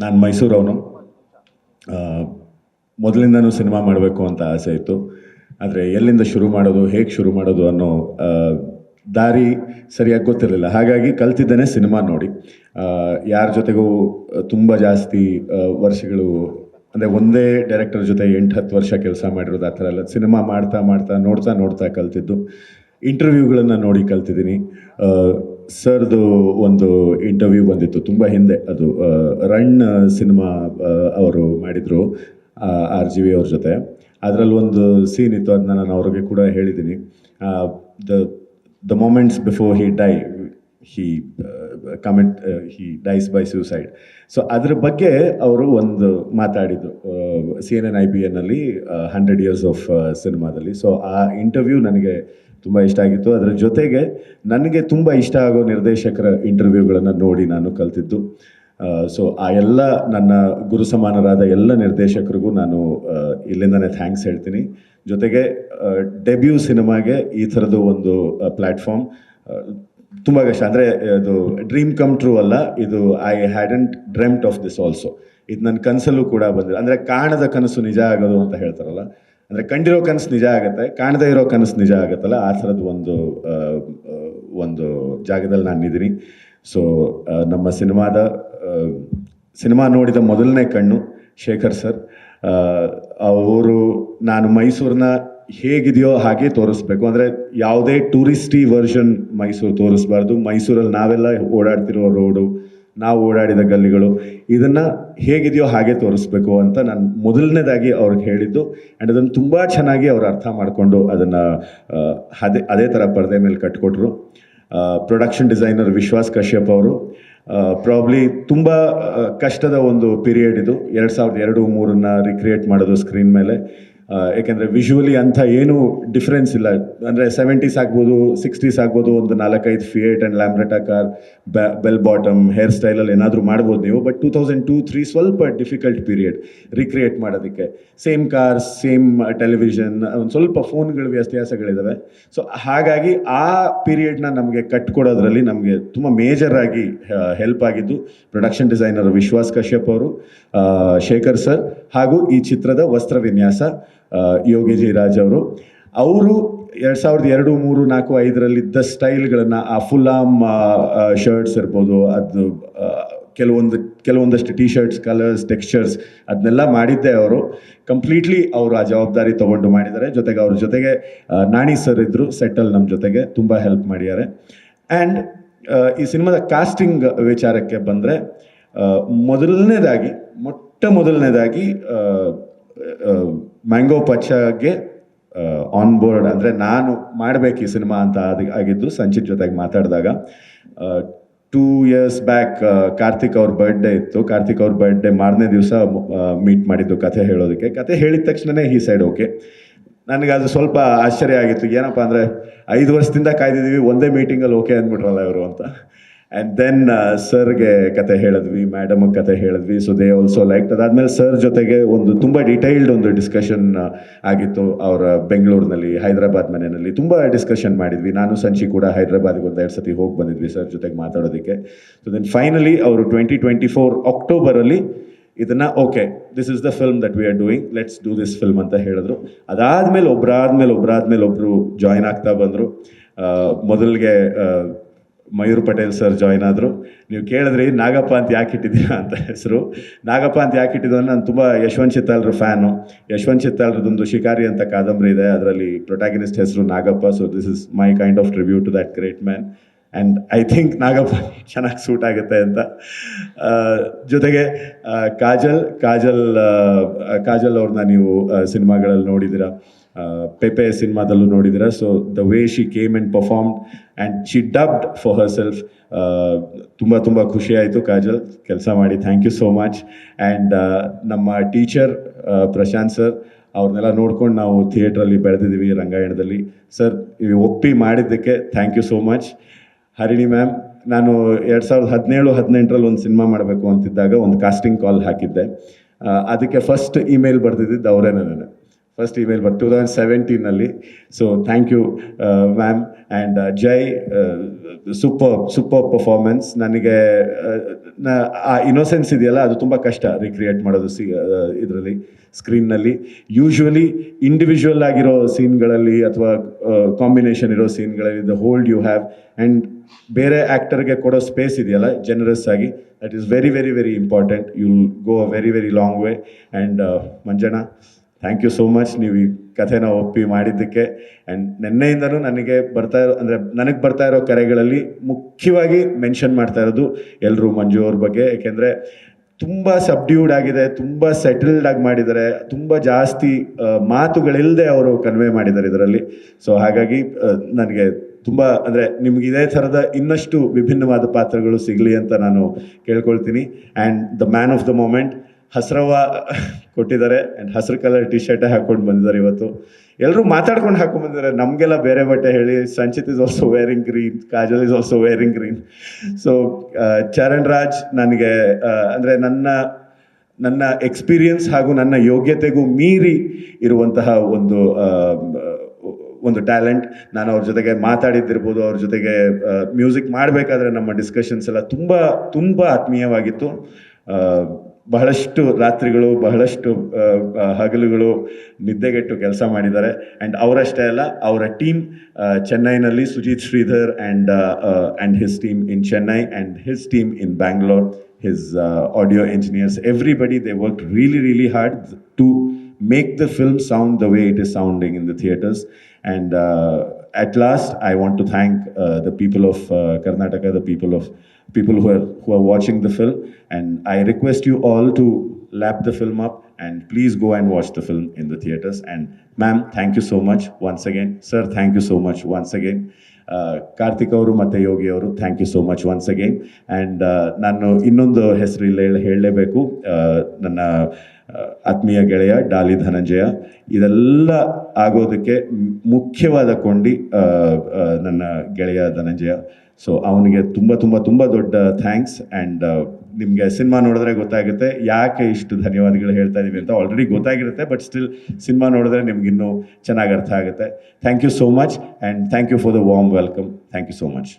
ನಾನು ಮೈಸೂರವನು. ಮೊದಲಿಂದನೂ ಸಿನಿಮಾ ಮಾಡಬೇಕು ಅಂತ ಆಸೆ ಇತ್ತು. ಆದರೆ ಎಲ್ಲಿಂದ ಶುರು ಮಾಡೋದು, ಹೇಗೆ ಶುರು ಮಾಡೋದು ಅನ್ನೋ ದಾರಿ ಸರಿಯಾಗಿ ಗೊತ್ತಿರಲಿಲ್ಲ. ಹಾಗಾಗಿ ಕಲ್ತಿದ್ದೇನೆ ಸಿನಿಮಾ ನೋಡಿ. ಯಾರ ಜೊತೆಗೂ ತುಂಬ ಜಾಸ್ತಿ ವರ್ಷಗಳು, ಅಂದರೆ ಒಂದೇ ಡೈರೆಕ್ಟರ್ ಜೊತೆ 8-10 ವರ್ಷ ಕೆಲಸ ಮಾಡಿರೋದು ಆ ಥರ ಎಲ್ಲ. ಸಿನಿಮಾ ಮಾಡ್ತಾ ಮಾಡ್ತಾ ನೋಡ್ತಾ ನೋಡ್ತಾ ಕಲ್ತಿದ್ದು. ಇಂಟರ್ವ್ಯೂಗಳನ್ನು ನೋಡಿ ಕಲ್ತಿದ್ದೀನಿ. ಸರ್ದು ಒಂದು ಇಂಟರ್ವ್ಯೂ ಬಂದಿತ್ತು ತುಂಬ ಹಿಂದೆ, ಅದು ರನ್ ಸಿನಿಮಾ ಅವರು ಮಾಡಿದರು RGV ಅವ್ರ ಜೊತೆ. ಅದರಲ್ಲಿ ಒಂದು ಸೀನ್ ಇತ್ತು, ಅದನ್ನ ನಾನು ಅವ್ರಿಗೆ ಕೂಡ ಹೇಳಿದ್ದೀನಿ. The moments before he dies by suicide. So ಅದ್ರ ಬಗ್ಗೆ ಅವರು ಒಂದು ಮಾತಾಡಿದರು CNN IBNಲ್ಲಿ 100 years ಆಫ್ ಸಿನಿಮಾದಲ್ಲಿ. ಸೊ ಆ ಇಂಟರ್ವ್ಯೂ ನನಗೆ ತುಂಬ ಇಷ್ಟ ಆಗಿತ್ತು. ಅದರ ಜೊತೆಗೆ ನನಗೆ ತುಂಬ ಇಷ್ಟ ಆಗೋ ನಿರ್ದೇಶಕರ ಇಂಟರ್ವ್ಯೂಗಳನ್ನು ನೋಡಿ ನಾನು ಕಲ್ತಿದ್ದು. ಸೊ ಆ ಎಲ್ಲ ನನ್ನ ಗುರು ಸಮಾನರಾದ ಎಲ್ಲ ನಿರ್ದೇಶಕರಿಗೂ ನಾನು ಇಲ್ಲಿಂದನೇ ಥ್ಯಾಂಕ್ಸ್ ಹೇಳ್ತೀನಿ. ಜೊತೆಗೆ ಡೆಬ್ಯೂ ಸಿನಿಮಾಗೆ ಈ ಥರದ್ದು ಒಂದು ಪ್ಲ್ಯಾಟ್ಫಾರ್ಮ್ ತುಂಬ ಕಷ್ಟ. ಅಂದರೆ ಅದು ಡ್ರೀಮ್ ಕಮ್ ಟ್ರೂ ಅಲ್ಲ, ಇದು I hadn't dreamt of this also. ಇದು ನನ್ನ ಕನಸಲ್ಲೂ ಕೂಡ ಬಂದಿದೆ. ಅಂದರೆ ಕಾಣದ ಕನಸು ನಿಜ ಆಗೋದು ಅಂತ ಹೇಳ್ತಾರಲ್ಲ, ಅಂದರೆ ಕಂಡಿರೋ ಕನಸು ನಿಜ ಆಗುತ್ತೆ, ಕಾಣದೇ ಇರೋ ಕನಸು ನಿಜ ಆಗುತ್ತಲ್ಲ, ಆ ಥರದ್ದು ಒಂದು ಜಾಗದಲ್ಲಿ ನಾನಿದ್ದೀನಿ. ಸೊ ನಮ್ಮ ಸಿನಿಮಾ ನೋಡಿದ ಮೊದಲನೇ ಕಣ್ಣು ಶೇಖರ್ ಸರ್. ಅವರು ನಾನು ಮೈಸೂರನ್ನ ಹೇಗಿದೆಯೋ ಹಾಗೆ ತೋರಿಸ್ಬೇಕು. ಅಂದರೆ ಯಾವುದೇ ಟೂರಿಸ್ಟಿ ವರ್ಷನ್ ಮೈಸೂರು ತೋರಿಸ್ಬಾರ್ದು. ಮೈಸೂರಲ್ಲಿ ನಾವೆಲ್ಲ ಓಡಾಡ್ತಿರೋ ರೋಡು, ನಾವು ಓಡಾಡಿದ ಗಲ್ಲಿಗಳು, ಇದನ್ನು ಹೇಗಿದೆಯೋ ಹಾಗೆ ತೋರಿಸ್ಬೇಕು ಅಂತ ನಾನು ಮೊದಲನೇದಾಗಿ ಅವ್ರಿಗೆ ಹೇಳಿದ್ದು. ಆ್ಯಂಡ್ ಅದನ್ನು ತುಂಬ ಚೆನ್ನಾಗಿ ಅವ್ರು ಅರ್ಥ ಮಾಡಿಕೊಂಡು ಅದನ್ನು ಅದೇ ಥರ ಪರದೆ ಮೇಲೆ ಕಟ್ಕೊಟ್ರು. ಪ್ರೊಡಕ್ಷನ್ ಡಿಸೈನರ್ ವಿಶ್ವಾಸ್ ಕಶ್ಯಪ್ ಅವರು. ಪ್ರಾಬ್ಲಿ ತುಂಬ ಕಷ್ಟದ ಒಂದು ಪೀರಿಯಡ್ ಇದು, 2002-2003 ರಿಕ್ರಿಯೇಟ್ ಮಾಡೋದು ಸ್ಕ್ರೀನ್ ಮೇಲೆ. ಏಕೆಂದರೆ ವಿಜುವಲಿ ಅಂಥ ಏನೂ ಡಿಫ್ರೆನ್ಸ್ ಇಲ್ಲ. ಅಂದರೆ 70s ಆಗ್ಬೋದು, 60s ಆಗ್ಬೋದು, ಒಂದು 4-5 Fiat and Lambretta car, bell bottom hair ಸ್ಟೈಲಲ್ಲಿ ಏನಾದರೂ ಮಾಡ್ಬೋದು ನೀವು. ಬಟ್ 2002-2003 ಸ್ವಲ್ಪ ಡಿಫಿಕಲ್ಟ್ ಪೀರಿಯಡ್ ರಿಕ್ರಿಯೇಟ್ ಮಾಡೋದಕ್ಕೆ. ಸೇಮ್ ಕಾರ್ಸ್, ಸೇಮ್ ಟೆಲಿವಿಷನ್, ಒಂದು ಸ್ವಲ್ಪ ಫೋನ್ಗಳ ವ್ಯತ್ಯಾಸಗಳಿದ್ದಾವೆ. ಸೊ ಹಾಗಾಗಿ ಆ ಪೀರಿಯಡ್ನ ನಮಗೆ ಕಟ್ಕೊಡೋದ್ರಲ್ಲಿ ನಮಗೆ ತುಂಬ ಮೇಜರಾಗಿ ಹೆಲ್ಪ್ ಆಗಿದ್ದು ಪ್ರೊಡಕ್ಷನ್ ಡಿಸೈನರ್ ವಿಶ್ವಾಸ್ ಕಶ್ಯಪ್ ಅವರು, ಶೇಖರ್ ಸರ್, ಹಾಗೂ ಈ ಚಿತ್ರದ ವಸ್ತ್ರ ವಿನ್ಯಾಸ ಯೋಗಿ ಜಿ ರಾಜ್ ಅವರು. 2002, 2003, 2004, 2005 ಸ್ಟೈಲ್ಗಳನ್ನು, ಆ ಫುಲ್ ಆರ್ಮ್ ಶರ್ಟ್ಸ್ ಇರ್ಬೋದು, ಅದು ಕೆಲವೊಂದಷ್ಟು ಟಿ ಶರ್ಟ್ಸ್, ಕಲರ್ಸ್, ಟೆಕ್ಸ್ಚರ್ಸ್, ಅದನ್ನೆಲ್ಲ ಮಾಡಿದ್ದೆ ಅವರು. ಕಂಪ್ಲೀಟ್ಲಿ ಅವರು ಆ ಜವಾಬ್ದಾರಿ ತೊಗೊಂಡು ಮಾಡಿದ್ದಾರೆ. ಜೊತೆಗೆ ಅವ್ರ ಜೊತೆಗೆ ನಾಣಿ ಸರ್ ಇದ್ದರು ಸೆಟ್ಟಲ್ಲಿ ನಮ್ಮ ಜೊತೆಗೆ, ತುಂಬ ಹೆಲ್ಪ್ ಮಾಡಿದ್ದಾರೆ. ಆ್ಯಂಡ್ ಈ ಸಿನಿಮಾದ ಕಾಸ್ಟಿಂಗ್ ವಿಚಾರಕ್ಕೆ ಬಂದರೆ, ಮೊಟ್ಟ ಮೊದಲನೇದಾಗಿ ಮ್ಯಾಂಗೋ ಪಚ್ಚಾಗೆ ಆನ್ ಬೋರ್ಡ್, ಅಂದರೆ ನಾನು ಮಾಡಬೇಕು ಈ ಸಿನಿಮಾ ಅಂತ ಆಗಿದ್ದು ಸಂಚಿತ್ ಜೊತೆಗೆ ಮಾತಾಡಿದಾಗ. 2 years ಬ್ಯಾಕ್ ಕಾರ್ತಿಕ್ ಅವ್ರ ಬರ್ಡೇ ಇತ್ತು. ಕಾರ್ತಿಕ್ ಅವ್ರ ಬರ್ಡೇ ಮಾರನೇ ದಿವಸ ಮೀಟ್ ಮಾಡಿದ್ದು ಕಥೆ ಹೇಳೋದಕ್ಕೆ. ಕಥೆ ಹೇಳಿದ ತಕ್ಷಣವೇ ಈ ಸೈಡ್ ಓಕೆ. ನನಗೆ ಅದು ಸ್ವಲ್ಪ ಆಶ್ಚರ್ಯ ಆಗಿತ್ತು. ಏನಪ್ಪ ಅಂದರೆ 5 ವರ್ಷದಿಂದ ಕಾಯ್ದಿದ್ದೀವಿ, ಒಂದೇ ಮೀಟಿಂಗಲ್ಲಿ ಓಕೆ ಅಂದ್ಬಿಟ್ರಲ್ಲ ಇವರು ಅಂತ. ಆ್ಯಂಡ್ ದೆನ್ ಸರ್ಗೆ ಕತೆ ಹೇಳಿದ್ವಿ, ಮೇಡಮ್ಗೆ ಕತೆ ಹೇಳಿದ್ವಿ. So they also like. ಅದಾದಮೇಲೆ ಸರ್ ಜೊತೆಗೆ ಒಂದು ತುಂಬ ಡಿಟೈಲ್ಡ್ ಒಂದು ಡಿಸ್ಕಷನ್ ಆಗಿತ್ತು. ಅವರ ಬೆಂಗಳೂರಿನಲ್ಲಿ, ಹೈದರಾಬಾದ್ ಮನೆಯಲ್ಲಿ ತುಂಬ ಡಿಸ್ಕಷನ್ ಮಾಡಿದ್ವಿ. ನಾನು ಸಂಚಿ ಕೂಡ ಹೈದರಾಬಾದ್ಗೆ 1-2 ಸತಿ ಹೋಗಿ ಬಂದಿದ್ವಿ ಸರ್ ಜೊತೆಗೆ ಮಾತಾಡೋದಕ್ಕೆ. ಸೊ ದೆನ್ ಫೈನಲಿ ಅವರು 2024 ಅಕ್ಟೋಬರಲ್ಲಿ ಇದನ್ನು okay, this is the film that we are doing, let's do this film ಅಂತ ಹೇಳಿದ್ರು. ಅದಾದಮೇಲೆ ಒಬ್ಬರಾದ್ಮೇಲೆ ಜಾಯ್ನ್ ಆಗ್ತಾ ಬಂದರು. ಮೊದಲಿಗೆ ಮಯೂರ್ ಪಟೇಲ್ ಸರ್ ಜಾಯ್ನ್ ಆದರು. ನೀವು ಕೇಳಿದ್ರಿ ನಾಗಪ್ಪ ಅಂತ ಯಾಕೆ ಇಟ್ಟಿದ್ದೀರಾ ಅಂತ ಹೆಸರು. ನಾಗಪ್ಪ ಅಂತ ಯಾಕೆ ಇಟ್ಟಿದ್ದು ಅಂದರೆ, ನಾನು ತುಂಬ ಯಶವಂತ್ ಚಿತ್ತಾಲ್ರ ಫ್ಯಾನು. ಯಶವಂತ್ ಚಿತ್ತಾಲ್ರದೊಂದು ಶಿಕಾರಿ ಅಂತ ಕಾದಂಬರಿ ಇದೆ, ಅದರಲ್ಲಿ ಪ್ರೊಟ್ಯಾಗನಿಸ್ಟ್ ಹೆಸರು Nagappa. So this is my kind of tribute to that great man. And I think Nagappa ಚೆನ್ನಾಗಿ ಸೂಟ್ ಆಗುತ್ತೆ ಅಂತ. ಜೊತೆಗೆ ಕಾಜಲ್ ಅವ್ರನ್ನ ನೀವು ಸಿನಿಮಾಗಳಲ್ಲಿ ನೋಡಿದ್ದೀರಾ, ಪೆಪೆ ಸಿನಿಮಾದಲ್ಲೂ ನೋಡಿದ್ದೀರಾ. So the way she came and performed and she dubbed for herself. ತುಂಬ ಖುಷಿ ಆಯಿತು ಕಾಜಲ್ ಕೆಲಸ ಮಾಡಿ. Thank you so much. And ನಮ್ಮ ಟೀಚರ್ ಪ್ರಶಾಂತ್ ಸರ್, ಅವ್ರನ್ನೆಲ್ಲ ನೋಡ್ಕೊಂಡು ನಾವು ಥಿಯೇಟ್ರಲ್ಲಿ ಬೆಳೆದಿದ್ದೀವಿ ರಂಗಾಯಣದಲ್ಲಿ. ಸರ್ ಒಪ್ಪಿ ಮಾಡಿದ್ದಕ್ಕೆ thank you so much. Harini ma'am, ನಾನು 2017-18 ಒಂದು ಸಿನಿಮಾ ಮಾಡಬೇಕು ಅಂತಿದ್ದಾಗ ಒಂದು ಕಾಸ್ಟಿಂಗ್ ಕಾಲ್ ಹಾಕಿದ್ದೆ. ಅದಕ್ಕೆ ಫಸ್ಟ್ ಇಮೇಲ್ ಬರೆದಿದ್ದು ಅವರೇ. ಫಸ್ಟ್ ಇಮೇಲ್ 2017ನಲ್ಲಿ. So thank you ma'am and Jai, super performance. ನನಗೆ ಆ ಇನೋಸೆನ್ಸ್ ಇದೆಯಲ್ಲ ಅದು ತುಂಬ ಕಷ್ಟ ರಿಕ್ರಿಯೇಟ್ ಮಾಡೋದು ಇದರಲ್ಲಿ ಸ್ಕ್ರೀನ್ನಲ್ಲಿ. ಯೂಶ್ವಲಿ ಇಂಡಿವಿಜುವಲ್ ಆಗಿರೋ ಸೀನ್ಗಳಲ್ಲಿ ಅಥವಾ ಕಾಂಬಿನೇಷನ್ ಇರೋ ಸೀನ್ಗಳಲ್ಲಿ the hold you have and ಬೇರೆ ಆ್ಯಕ್ಟರ್ಗೆ ಕೊಡೋ ಸ್ಪೇಸ್ ಇದೆಯಲ್ಲ ಜನರಸ್ ಆಗಿ, that is very very very important. You will go a very very long way. And Manjanna, thank you so much ನೀವು ಈ ಕಥೆನ ಒಪ್ಪಿ ಮಾಡಿದ್ದಕ್ಕೆ. ಆ್ಯಂಡ್ ನಿನ್ನೆಯಿಂದನೂ ನನಗೆ ನನಗೆ ಬರ್ತಾ ಇರೋ ಕರೆಗಳಲ್ಲಿ ಮುಖ್ಯವಾಗಿ ಮೆನ್ಷನ್ ಮಾಡ್ತಾ ಇರೋದು ಎಲ್ಲರೂ ಮಂಜು ಅವ್ರ ಬಗ್ಗೆ. ಯಾಕೆಂದರೆ ತುಂಬ ಸಬ್ಡ್ಯೂಡ್ ಆಗಿದೆ, ತುಂಬ ಸೆಟಲ್ಡ್ ಆಗಿ ಮಾಡಿದ್ದಾರೆ, ತುಂಬ ಜಾಸ್ತಿ ಮಾತುಗಳಿಲ್ಲದೆ ಅವರು ಕನ್ವೆ ಮಾಡಿದ್ದಾರೆ ಇದರಲ್ಲಿ. ಸೊ ಹಾಗಾಗಿ ನನಗೆ ತುಂಬ ಅಂದರೆ ನಿಮ್ಗೆ ಇದೇ ಥರದ ಇನ್ನಷ್ಟು ವಿಭಿನ್ನವಾದ ಪಾತ್ರಗಳು ಸಿಗಲಿ ಅಂತ ನಾನು ಕೇಳ್ಕೊಳ್ತೀನಿ. And the man of the moment ಹಸ್ರವ್ವ ಕೊಟ್ಟಿದ್ದಾರೆ. ಆ್ಯಂಡ್ ಹಸಿರು ಕಲರ್ ಟಿ ಶರ್ಟೇ ಹಾಕ್ಕೊಂಡು ಬಂದಿದ್ದಾರೆ ಇವತ್ತು. ಎಲ್ಲರೂ ಮಾತಾಡ್ಕೊಂಡು ಹಾಕೊಂಡು ಬಂದಿದ್ದಾರೆ, ನಮಗೆಲ್ಲ ಬೇರೆ ಬಟ್ಟೆ ಹೇಳಿ. Sanchit is also varying green, Kajal is also varying green. So Charan Raj ನನಗೆ ಅಂದರೆ ನನ್ನ ಎಕ್ಸ್ಪೀರಿಯನ್ಸ್ ಹಾಗೂ ನನ್ನ ಯೋಗ್ಯತೆಗೂ ಮೀರಿ ಇರುವಂತಹ ಒಂದು ಟ್ಯಾಲೆಂಟ್. ನಾನು ಅವ್ರ ಜೊತೆಗೆ ಮಾತಾಡಿದ್ದಿರ್ಬೋದು, ಅವ್ರ ಜೊತೆಗೆ ಮ್ಯೂಸಿಕ್ ಮಾಡಬೇಕಾದ್ರೆ ನಮ್ಮ ಡಿಸ್ಕಷನ್ಸ್ ಎಲ್ಲ ತುಂಬ ಆತ್ಮೀಯವಾಗಿತ್ತು. ಬಹಳಷ್ಟು ರಾತ್ರಿಗಳು, ಬಹಳಷ್ಟು ಹಗಲುಗಳು ನಿದ್ದೆಗೆಟ್ಟು ಕೆಲಸ ಮಾಡಿದ್ದಾರೆ. ಆ್ಯಂಡ್ ಅವರಷ್ಟೇ ಅಲ್ಲ, ಅವರ ಟೀಮ್ ಚೆನ್ನೈನಲ್ಲಿ Sujith Sridhar and his team in Chennai and his team in Bangalore, his audio engineers, everybody, they worked really, really hard to make the film sound the way it is sounding in the theaters. And at last, I want to thank the people of Karnataka, the people who are watching the film. And I request you all to lap the film up and please go and watch the film in the theaters. And ma'am, thank you so much once again. Sir, thank you so much once again. Karthik ಅವರು ಮತ್ತು ಯೋಗಿ ಅವರು, thank you so much once again. And ನಾನು ಇನ್ನೊಂದು ಹೆಸರು ಇಲ್ಲಿ ಹೇಳಲೇಬೇಕು, ನನ್ನ ಆತ್ಮೀಯ ಗೆಳೆಯ ಡಾಲಿ ಧನಂಜಯ. ಇದೆಲ್ಲ ಆಗೋದಕ್ಕೆ ಮುಖ್ಯವಾದ ಕೊಂಡಿ ನನ್ನ ಗೆಳೆಯ ಧನಂಜಯ. ಸೊ ಅವನಿಗೆ ತುಂಬ ದೊಡ್ಡ ಥ್ಯಾಂಕ್ಸ್. ಆ್ಯಂಡ್ ನಿಮಗೆ ಸಿನಿಮಾ ನೋಡಿದ್ರೆ ಗೊತ್ತಾಗುತ್ತೆ ಯಾಕೆ ಇಷ್ಟು ಧನ್ಯವಾದಗಳು ಹೇಳ್ತಾ ಇದ್ದೀವಿ ಅಂತ. ಆಲ್ರೆಡಿ ಗೊತ್ತಾಗಿರುತ್ತೆ, ಬಟ್ ಸ್ಟಿಲ್ ಸಿನಿಮಾ ನೋಡಿದ್ರೆ ನಿಮ್ಗಿನ್ನೂ ಚೆನ್ನಾಗಿ ಅರ್ಥ ಆಗುತ್ತೆ. Thank you so much and thank you for the warm welcome. Thank you so much.